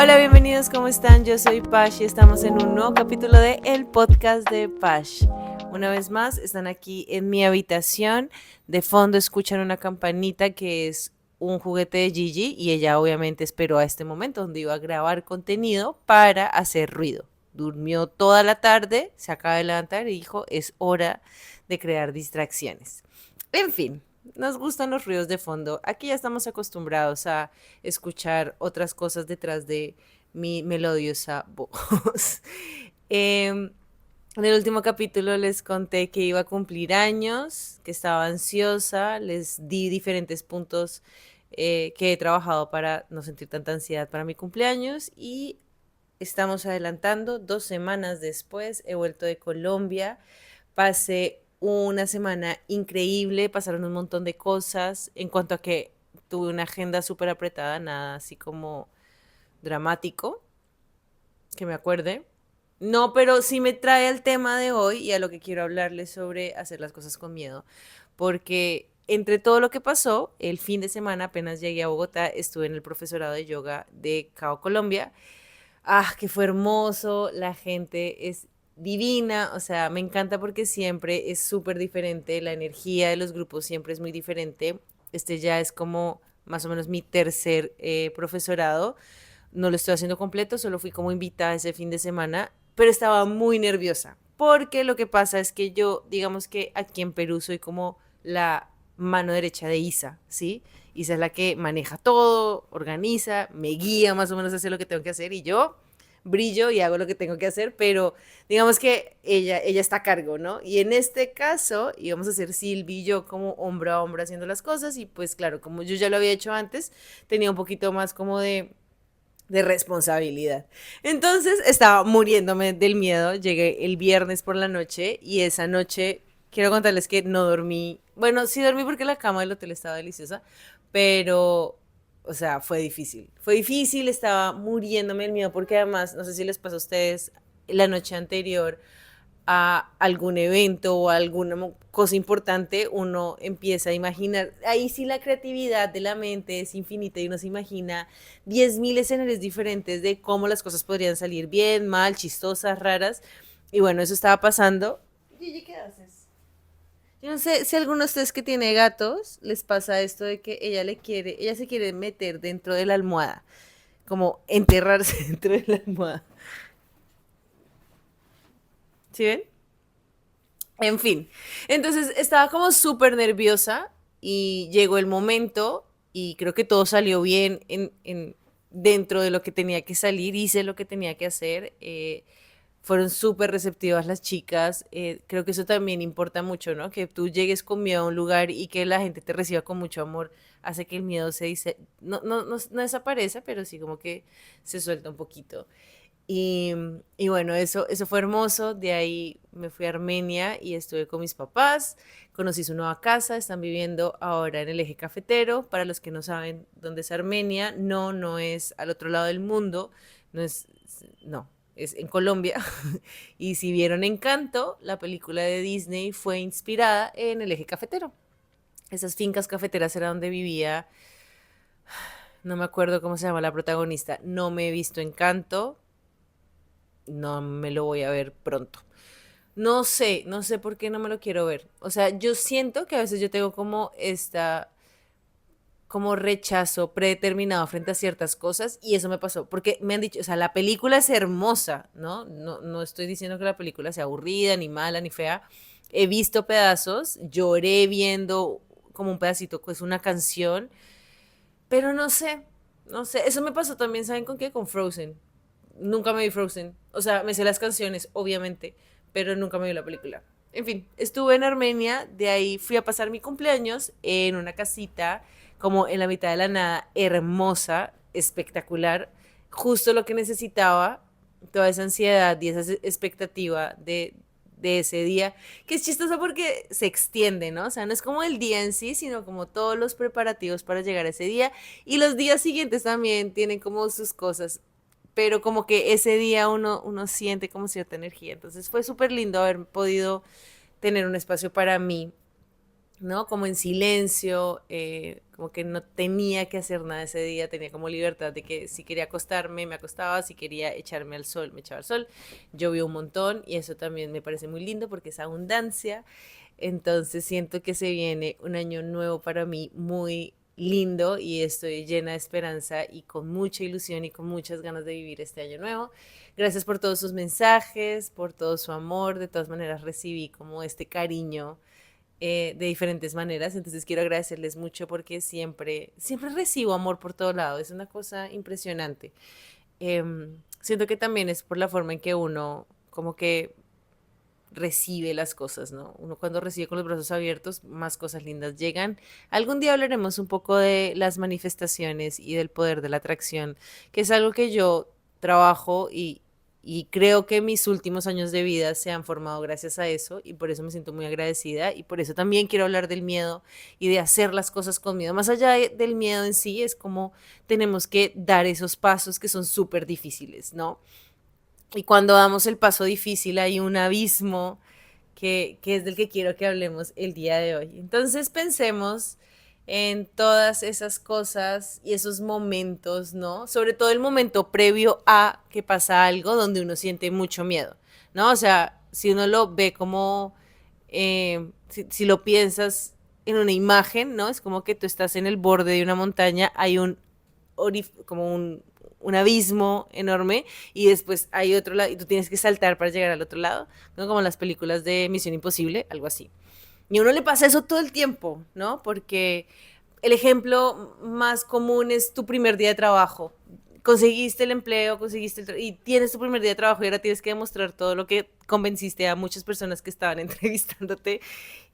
Hola, bienvenidos, ¿cómo están? Yo soy Pash y estamos en un nuevo capítulo de El Podcast de Pash. Una vez más, están aquí en mi habitación. De fondo escuchan una campanita que es un juguete de Gigi y ella obviamente esperó a este momento donde iba a grabar contenido para hacer ruido. Durmió toda la tarde, se acaba de levantar y dijo, es hora de crear distracciones. En fin, nos gustan los ruidos de fondo. Aquí ya estamos acostumbrados a escuchar otras cosas detrás de mi melodiosa voz. En el último capítulo les conté que iba a cumplir años, que estaba ansiosa, les di diferentes puntos que he trabajado para no sentir tanta ansiedad para mi cumpleaños y estamos adelantando 2 semanas después, he vuelto de Colombia, pasé una semana increíble, pasaron un montón de cosas en cuanto a que tuve una agenda súper apretada, nada así como dramático, que me acuerde. No, pero sí me trae al tema de hoy y a lo que quiero hablarles sobre hacer las cosas con miedo, porque entre todo lo que pasó, el fin de semana apenas llegué a Bogotá, estuve en el profesorado de yoga de Cabo Colombia. Ah, que fue hermoso, la gente es divina, o sea, me encanta porque siempre es súper diferente, la energía de los grupos siempre es muy diferente. Este ya es como más o menos mi tercer profesorado, no lo estoy haciendo completo, solo fui como invitada ese fin de semana, pero estaba muy nerviosa, porque lo que pasa es que yo, digamos que aquí en Perú soy como la mano derecha de Isa, ¿sí? Isa es la que maneja todo, organiza, me guía más o menos hacia lo que tengo que hacer y yo brillo y hago lo que tengo que hacer, pero digamos que ella está a cargo, ¿no? Y en este caso íbamos a hacer Silvi y yo como hombro a hombro haciendo las cosas y pues claro, como yo ya lo había hecho antes, tenía un poquito más como de responsabilidad. Entonces estaba muriéndome del miedo. Llegué el viernes por la noche y esa noche quiero contarles que no dormí. Bueno, sí dormí porque la cama del hotel estaba deliciosa, pero, o sea, fue difícil. Fue difícil, estaba muriéndome del miedo porque además, no sé si les pasó a ustedes, la noche anterior a algún evento o alguna cosa importante, uno empieza a imaginar, ahí sí la creatividad de la mente es infinita y uno se imagina 10.000 escenarios diferentes de cómo las cosas podrían salir bien, mal, chistosas, raras. Y bueno, eso estaba pasando. Gigi, ¿qué haces? Yo no sé si a alguno de ustedes que tiene gatos les pasa esto de que ella se quiere meter dentro de la almohada, como enterrarse dentro de la almohada. ¿Sí ven? En fin, entonces estaba como súper nerviosa y llegó el momento y creo que todo salió bien dentro de lo que tenía que salir, hice lo que tenía que hacer, fueron súper receptivas las chicas, creo que eso también importa mucho, ¿no? Que tú llegues con miedo a un lugar y que la gente te reciba con mucho amor, hace que el miedo se dice, no desaparece, pero sí como que se suelta un poquito. Y, y bueno, eso fue hermoso. De ahí me fui a Armenia y estuve con mis papás. Conocí su nueva casa. Están viviendo ahora en el eje cafetero. Para los que no saben dónde es Armenia, no es al otro lado del mundo. No es, no, es en Colombia. Y si vieron Encanto, la película de Disney fue inspirada en el eje cafetero. Esas fincas cafeteras era donde vivía, no me acuerdo cómo se llama la protagonista. No me he visto Encanto, no me lo voy a ver pronto. No sé por qué no me lo quiero ver. O sea, yo siento que a veces yo tengo como como rechazo predeterminado frente a ciertas cosas y eso me pasó, porque me han dicho, o sea, la película es hermosa, ¿no? No estoy diciendo que la película sea aburrida, ni mala, ni fea. He visto pedazos, lloré viendo como un pedacito, pues una canción, pero no sé, eso me pasó también, ¿saben con qué? Con Frozen. Nunca me vi Frozen. O sea, me sé las canciones, obviamente, pero nunca me vi la película. En fin, estuve en Armenia, de ahí fui a pasar mi cumpleaños en una casita, como en la mitad de la nada, hermosa, espectacular, justo lo que necesitaba, toda esa ansiedad y esa expectativa de ese día, que es chistoso porque se extiende, ¿no? O sea, no es como el día en sí, sino como todos los preparativos para llegar a ese día y los días siguientes también tienen como sus cosas, pero como que ese día uno siente como cierta energía. Entonces fue súper lindo haber podido tener un espacio para mí ¿no? Como en silencio, como que no tenía que hacer nada ese día, tenía como libertad de que si quería acostarme, me acostaba, si quería echarme al sol, me echaba al sol. Llovió un montón y eso también me parece muy lindo porque es abundancia. Entonces siento que se viene un año nuevo para mí muy lindo y estoy llena de esperanza y con mucha ilusión y con muchas ganas de vivir este año nuevo. Gracias por todos sus mensajes, por todo su amor. De todas maneras recibí como este cariño de diferentes maneras. Entonces quiero agradecerles mucho porque siempre recibo amor por todo lado. Es una cosa impresionante. Siento que también es por la forma en que uno como que recibe las cosas, ¿no? Uno cuando recibe con los brazos abiertos, más cosas lindas llegan. Algún día hablaremos un poco de las manifestaciones y del poder de la atracción, que es algo que yo trabajo y creo que mis últimos años de vida se han formado gracias a eso y por eso me siento muy agradecida y por eso también quiero hablar del miedo y de hacer las cosas con miedo. Más allá del miedo en sí, es como tenemos que dar esos pasos que son súper difíciles, ¿no? Y cuando damos el paso difícil hay un abismo que es del que quiero que hablemos el día de hoy. Entonces pensemos en todas esas cosas y esos momentos, ¿no? Sobre todo el momento previo a que pasa algo donde uno siente mucho miedo, ¿no? O sea, si uno lo ve como, si lo piensas en una imagen, ¿no? Es como que tú estás en el borde de una montaña, hay como un abismo enorme y después hay otro lado y tú tienes que saltar para llegar al otro lado, ¿no? Como en las películas de Misión Imposible, algo así. Y a uno le pasa eso todo el tiempo, ¿no? Porque el ejemplo más común es tu primer día de trabajo. Conseguiste el empleo, y tienes tu primer día de trabajo y ahora tienes que demostrar todo lo que convenciste a muchas personas que estaban entrevistándote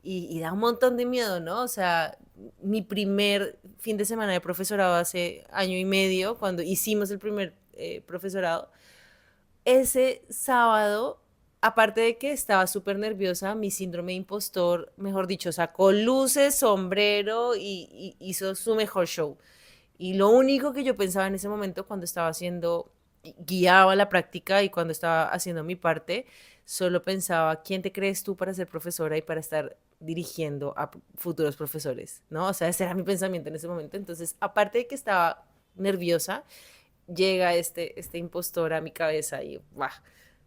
y da un montón de miedo, ¿no? O sea, mi primer fin de semana de profesorado hace año y medio, cuando hicimos el primer profesorado, ese sábado, aparte de que estaba súper nerviosa, mi síndrome de impostor, mejor dicho, sacó luces, sombrero y hizo su mejor show. Y lo único que yo pensaba en ese momento cuando estaba haciendo, guiaba la práctica y cuando estaba haciendo mi parte, solo pensaba, ¿quién te crees tú para ser profesora y para estar dirigiendo a futuros profesores? ¿No? O sea, ese era mi pensamiento en ese momento. Entonces, aparte de que estaba nerviosa, llega este impostor a mi cabeza y ¡buah!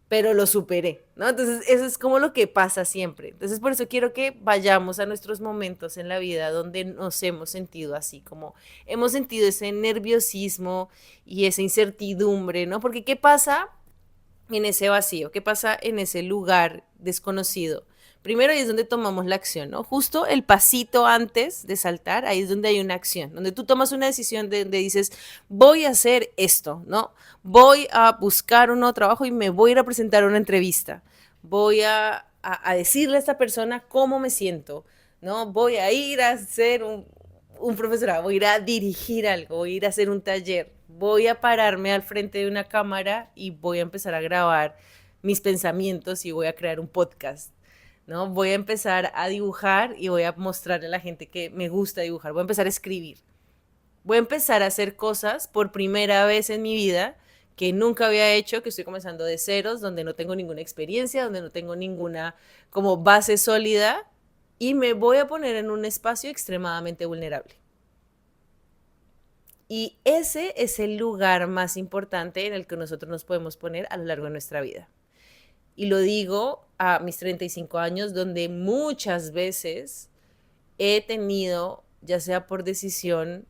Pero lo superé, ¿no? Entonces, eso es como lo que pasa siempre. Entonces, por eso quiero que vayamos a nuestros momentos en la vida donde nos hemos sentido así, como hemos sentido ese nerviosismo y esa incertidumbre, ¿no? Porque ¿qué pasa en ese vacío? ¿Qué pasa en ese lugar desconocido? Primero ahí es donde tomamos la acción, ¿no? Justo el pasito antes de saltar, ahí es donde hay una acción, donde tú tomas una decisión donde dices, voy a hacer esto, ¿no? Voy a buscar un nuevo trabajo y me voy a ir a presentar una entrevista. Voy a decirle a esta persona cómo me siento, ¿no? Voy a ir a hacer un profesorado, voy a ir a dirigir algo, voy a ir a hacer un taller, voy a pararme al frente de una cámara y voy a empezar a grabar mis pensamientos y voy a crear un podcast, ¿no? Voy a empezar a dibujar y voy a mostrarle a la gente que me gusta dibujar, voy a empezar a escribir, voy a empezar a hacer cosas por primera vez en mi vida que nunca había hecho, que estoy comenzando de ceros, donde no tengo ninguna experiencia, donde no tengo ninguna como base sólida y me voy a poner en un espacio extremadamente vulnerable. Y ese es el lugar más importante en el que nosotros nos podemos poner a lo largo de nuestra vida. Y lo digo a mis 35 años, donde muchas veces he tenido, ya sea por decisión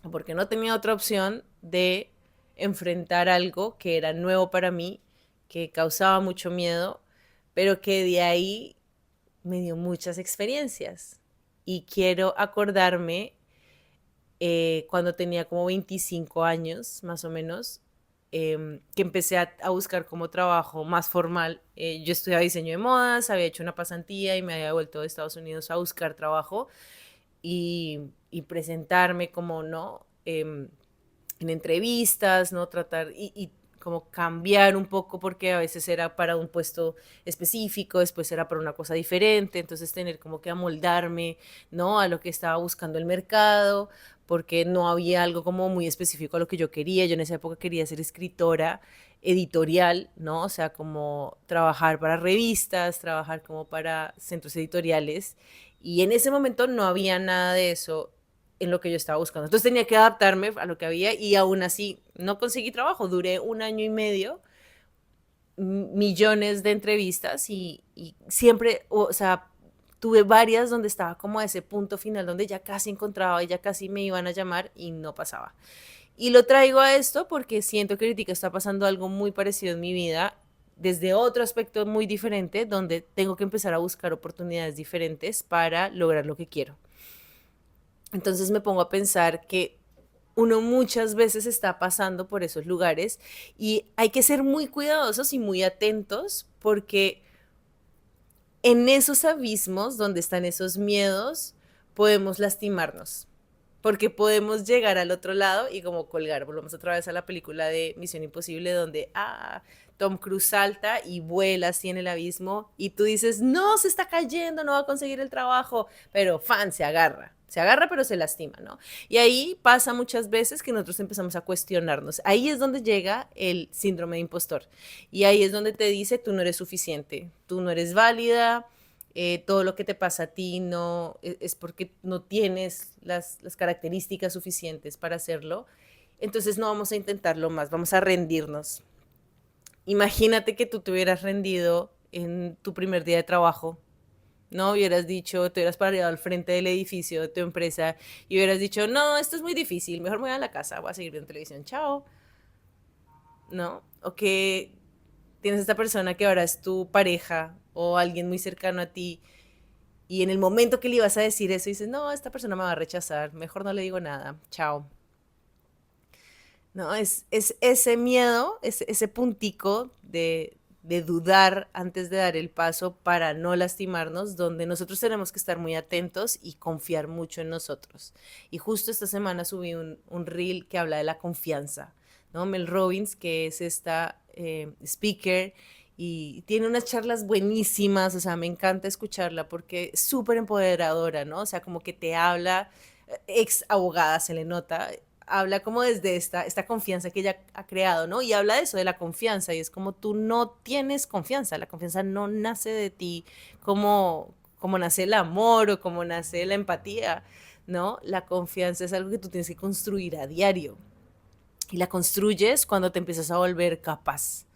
o porque no tenía otra opción, de enfrentar algo que era nuevo para mí, que causaba mucho miedo, pero que de ahí me dio muchas experiencias. Y quiero acordarme cuando tenía como 25 años, más o menos, que empecé a buscar como trabajo más formal. Yo estudiaba diseño de modas, había hecho una pasantía y me había vuelto de Estados Unidos a buscar trabajo y presentarme como, ¿no? En entrevistas, ¿no? Tratar y como cambiar un poco porque a veces era para un puesto específico, después era para una cosa diferente, entonces tener como que amoldarme, ¿no? A lo que estaba buscando el mercado, porque no había algo como muy específico a lo que yo quería. Yo en esa época quería ser escritora editorial, ¿no? O sea, como trabajar para revistas, trabajar como para centros editoriales Y en ese momento no había nada de eso en lo que yo estaba buscando. Entonces tenía que adaptarme a lo que había y aún así no conseguí trabajo. Duré 1 año y medio, millones de entrevistas y siempre, o sea, tuve varias donde estaba como a ese punto final donde ya casi encontraba y ya casi me iban a llamar y no pasaba. Y lo traigo a esto porque siento que ahorita está pasando algo muy parecido en mi vida desde otro aspecto muy diferente donde tengo que empezar a buscar oportunidades diferentes para lograr lo que quiero. Entonces me pongo a pensar que uno muchas veces está pasando por esos lugares y hay que ser muy cuidadosos y muy atentos porque en esos abismos donde están esos miedos podemos lastimarnos. Porque podemos llegar al otro lado y como colgar. Volvemos otra vez a la película de Misión Imposible donde Tom Cruise salta y vuela así en el abismo y tú dices, no, se está cayendo, no va a conseguir el trabajo, pero fan, se agarra pero se lastima, ¿no? Y ahí pasa muchas veces que nosotros empezamos a cuestionarnos. Ahí es donde llega el síndrome de impostor y ahí es donde te dice, tú no eres suficiente, tú no eres válida, todo lo que te pasa a ti no es porque no tienes las características suficientes para hacerlo, entonces no vamos a intentarlo más, vamos a rendirnos. Imagínate que tú te hubieras rendido en tu primer día de trabajo, ¿no? Hubieras dicho, te hubieras parado al frente del edificio de tu empresa y hubieras dicho, no, esto es muy difícil, mejor me voy a la casa, voy a seguir viendo televisión, chao, ¿no? O que tienes esta persona que ahora es tu pareja o alguien muy cercano a ti y en el momento que le ibas a decir eso dices, no, esta persona me va a rechazar, mejor no le digo nada, chao. No, es ese miedo, ese puntico de dudar antes de dar el paso para no lastimarnos, donde nosotros tenemos que estar muy atentos y confiar mucho en nosotros. Y justo esta semana subí un reel que habla de la confianza, ¿no? Mel Robbins, que es esta speaker, y tiene unas charlas buenísimas, o sea, me encanta escucharla porque es súper empoderadora, ¿no? O sea, como que te habla, ex abogada se le nota, habla como desde esta confianza que ella ha creado, ¿no? Y habla de eso, de la confianza, y es como tú no tienes confianza, la confianza no nace de ti como nace el amor o como nace la empatía, ¿no? La confianza es algo que tú tienes que construir a diario y la construyes cuando te empiezas a volver capaz,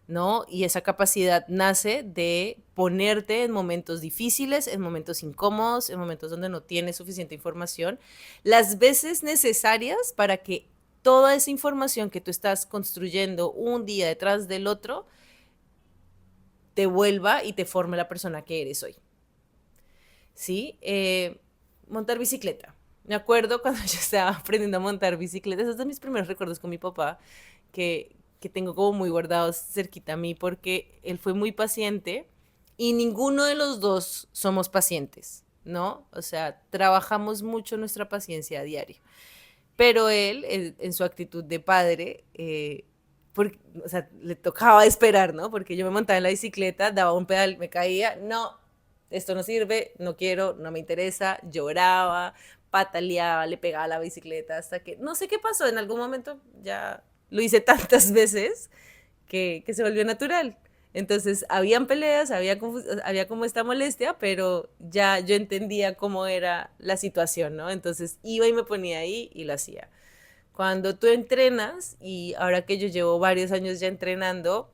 ¿no? Y esa capacidad nace de ponerte en momentos difíciles, en momentos incómodos, en momentos donde no tienes suficiente información, las veces necesarias para que toda esa información que tú estás construyendo un día detrás del otro te vuelva y te forme la persona que eres hoy. ¿Sí? Montar bicicleta. Me acuerdo cuando yo estaba aprendiendo a montar bicicleta, esos son mis primeros recuerdos con mi papá, que tengo como muy guardados cerquita a mí, porque él fue muy paciente y ninguno de los dos somos pacientes, ¿no? O sea, trabajamos mucho nuestra paciencia a diario. Pero él, en su actitud de padre, o sea, le tocaba esperar, ¿no? Porque yo me montaba en la bicicleta, daba un pedal, me caía, no, esto no sirve, no quiero, no me interesa, lloraba, pataleaba, le pegaba a la bicicleta hasta que, no sé qué pasó, en algún momento ya lo hice tantas veces que se volvió natural. Entonces, habían peleas, había como esta molestia, pero ya yo entendía cómo era la situación, ¿no? Entonces, iba y me ponía ahí y lo hacía. Cuando tú entrenas, y ahora que yo llevo varios años ya entrenando,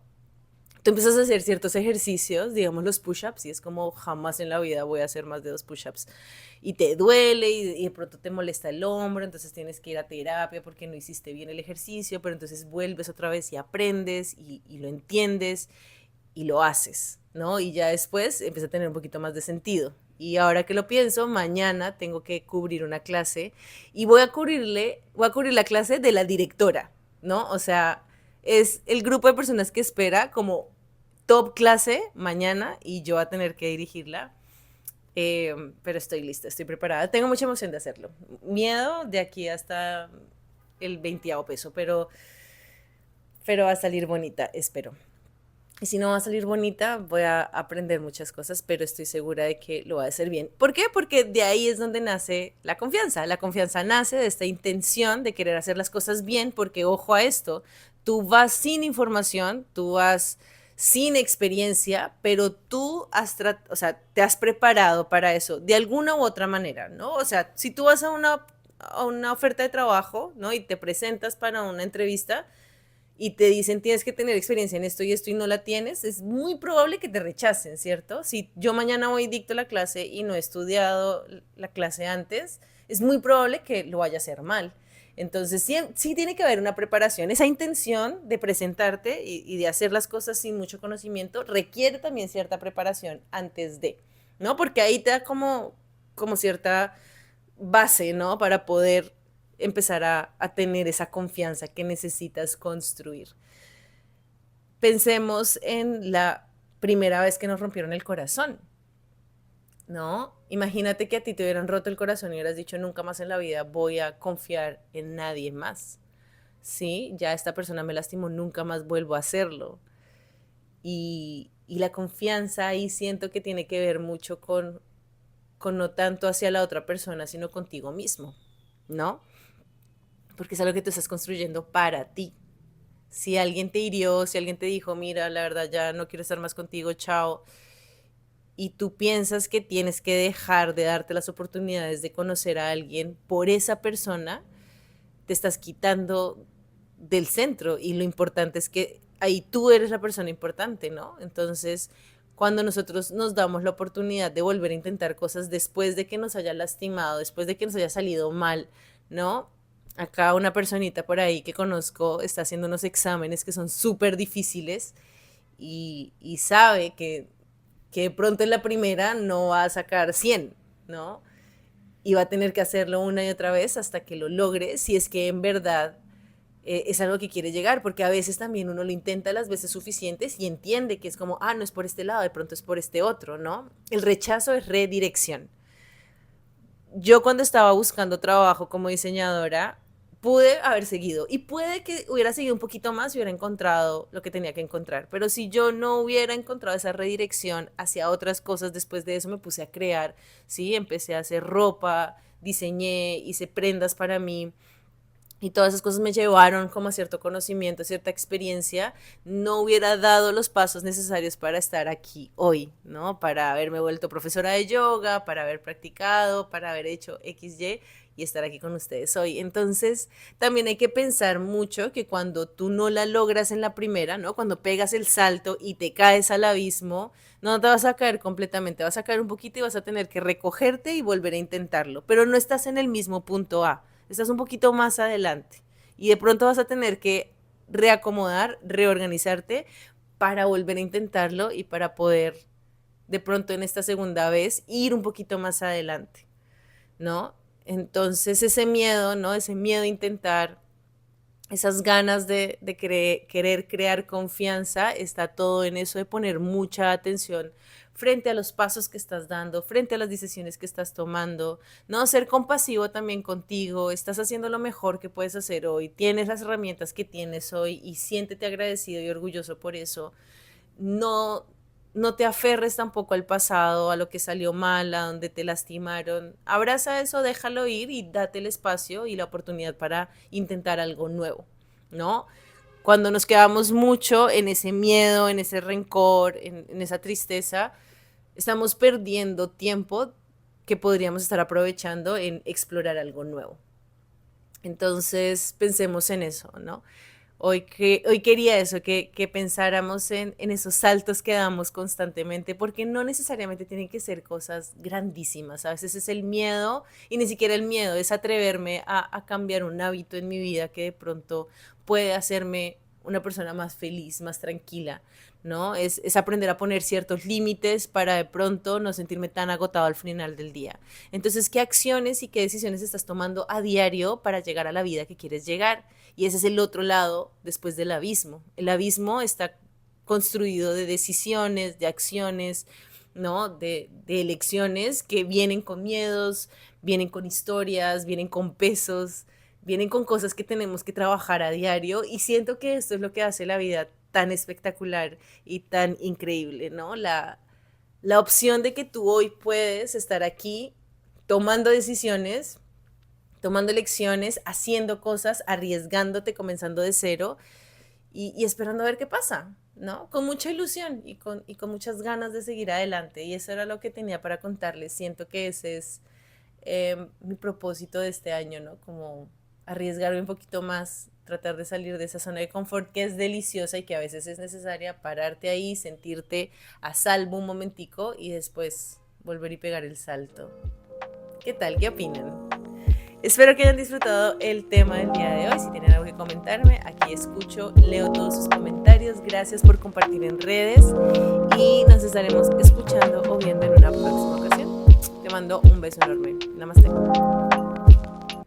tú empiezas a hacer ciertos ejercicios, digamos los push-ups, y es como jamás en la vida voy a hacer más de 2 push-ups. Y te duele y de pronto te molesta el hombro, entonces tienes que ir a terapia porque no hiciste bien el ejercicio, pero entonces vuelves otra vez y aprendes y lo entiendes y lo haces, ¿no? Y ya después empieza a tener un poquito más de sentido. Y ahora que lo pienso, mañana tengo que cubrir una clase y voy a cubrir la clase de la directora, ¿no? O sea, es el grupo de personas que espera como top clase mañana y yo voy a tener que dirigirla. Pero estoy lista, estoy preparada. Tengo mucha emoción de hacerlo. Miedo de aquí hasta el 20º peso, pero va a salir bonita, espero. Y si no va a salir bonita, voy a aprender muchas cosas, pero estoy segura de que lo va a hacer bien. ¿Por qué? Porque de ahí es donde nace la confianza. La confianza nace de esta intención de querer hacer las cosas bien, porque ojo a esto, tú vas sin información, tú vas sin experiencia, pero tú o sea, te has preparado para eso de alguna u otra manera, ¿no? O sea, si tú vas a una oferta de trabajo, ¿no? Y te presentas para una entrevista y te dicen tienes que tener experiencia en esto y no la tienes, es muy probable que te rechacen, ¿cierto? Si yo mañana voy y dicto la clase y no he estudiado la clase antes, es muy probable que lo vaya a hacer mal. Entonces, sí, sí tiene que haber una preparación. Esa intención de presentarte y de hacer las cosas sin mucho conocimiento requiere también cierta preparación antes de, ¿no? Porque ahí te da como cierta base, ¿no? Para poder empezar a tener esa confianza que necesitas construir. Pensemos en la primera vez que nos rompieron el corazón, ¿no? Imagínate que a ti te hubieran roto el corazón y hubieras dicho nunca más en la vida voy a confiar en nadie más. Sí, ya esta persona me lastimó, nunca más vuelvo a hacerlo. Y la confianza ahí siento que tiene que ver mucho con no tanto hacia la otra persona, sino contigo mismo, ¿no? Porque es algo que tú estás construyendo para ti. Si alguien te hirió, si alguien te dijo, mira, la verdad ya no quiero estar más contigo, chao, y tú piensas que tienes que dejar de darte las oportunidades de conocer a alguien por esa persona, te estás quitando del centro y lo importante es que ahí tú eres la persona importante, ¿no? Entonces, cuando nosotros nos damos la oportunidad de volver a intentar cosas después de que nos haya lastimado, después de que nos haya salido mal, ¿no? Acá una personita por ahí que conozco está haciendo unos exámenes que son súper difíciles y sabe que de pronto en la primera no va a sacar 100, ¿no? Y va a tener que hacerlo una y otra vez hasta que lo logre, si es que en verdad es algo que quiere llegar, porque a veces también uno lo intenta las veces suficientes y entiende que es como, ah, no es por este lado, de pronto es por este otro, ¿no? El rechazo es redirección. Yo cuando estaba buscando trabajo como diseñadora, pude haber seguido y puede que hubiera seguido un poquito más y hubiera encontrado lo que tenía que encontrar, pero si yo no hubiera encontrado esa redirección hacia otras cosas, después de eso me puse a crear, ¿sí? Empecé a hacer ropa, diseñé, hice prendas para mí, y todas esas cosas me llevaron como a cierto conocimiento, a cierta experiencia, no hubiera dado los pasos necesarios para estar aquí hoy, ¿no? Para haberme vuelto profesora de yoga, para haber practicado, para haber hecho XY y estar aquí con ustedes hoy. Entonces, también hay que pensar mucho que cuando tú no la logras en la primera, ¿no? Cuando pegas el salto y te caes al abismo, no te vas a caer completamente, vas a caer un poquito y vas a tener que recogerte y volver a intentarlo, pero no estás en el mismo punto A, estás un poquito más adelante y de pronto vas a tener que reacomodar, reorganizarte para volver a intentarlo y para poder de pronto en esta segunda vez ir un poquito más adelante, ¿no? Entonces ese miedo, ¿no? Ese miedo a intentar, esas ganas de querer crear confianza, está todo en eso de poner mucha atención frente a los pasos que estás dando, frente a las decisiones que estás tomando, no ser compasivo también contigo, estás haciendo lo mejor que puedes hacer hoy, tienes las herramientas que tienes hoy y siéntete agradecido y orgulloso por eso. No, no te aferres tampoco al pasado, a lo que salió mal, a donde te lastimaron. Abraza eso, déjalo ir y date el espacio y la oportunidad para intentar algo nuevo, ¿no? Cuando nos quedamos mucho en ese miedo, en ese rencor, en esa tristeza, estamos perdiendo tiempo que podríamos estar aprovechando en explorar algo nuevo. Entonces, pensemos en eso, ¿no? Hoy quería eso, que pensáramos en esos saltos que damos constantemente, porque no necesariamente tienen que ser cosas grandísimas. A veces es el miedo, y ni siquiera el miedo, es atreverme a cambiar un hábito en mi vida que de pronto puede hacerme una persona más feliz, más tranquila, ¿no? Es aprender a poner ciertos límites para de pronto no sentirme tan agotado al final del día. Entonces, ¿qué acciones y qué decisiones estás tomando a diario para llegar a la vida que quieres llegar? Y ese es el otro lado después del abismo. El abismo está construido de decisiones, de acciones, ¿no? De elecciones que vienen con miedos, vienen con historias, vienen con pesos, vienen con cosas que tenemos que trabajar a diario y siento que esto es lo que hace la vida tan espectacular y tan increíble, ¿no? La opción de que tú hoy puedes estar aquí tomando decisiones, tomando lecciones, haciendo cosas, arriesgándote, comenzando de cero y esperando a ver qué pasa, ¿no? Con mucha ilusión y con muchas ganas de seguir adelante. Y eso era lo que tenía para contarles. Siento que ese es mi propósito de este año, ¿no? Como arriesgarme un poquito más, tratar de salir de esa zona de confort que es deliciosa y que a veces es necesaria pararte ahí, sentirte a salvo un momentico y después volver y pegar el salto. ¿Qué tal? ¿Qué opinan? Espero que hayan disfrutado el tema del día de hoy. Si tienen algo que comentarme, aquí escucho, leo todos sus comentarios. Gracias por compartir en redes y nos estaremos escuchando o viendo en una próxima ocasión. Te mando un beso enorme. Namaste.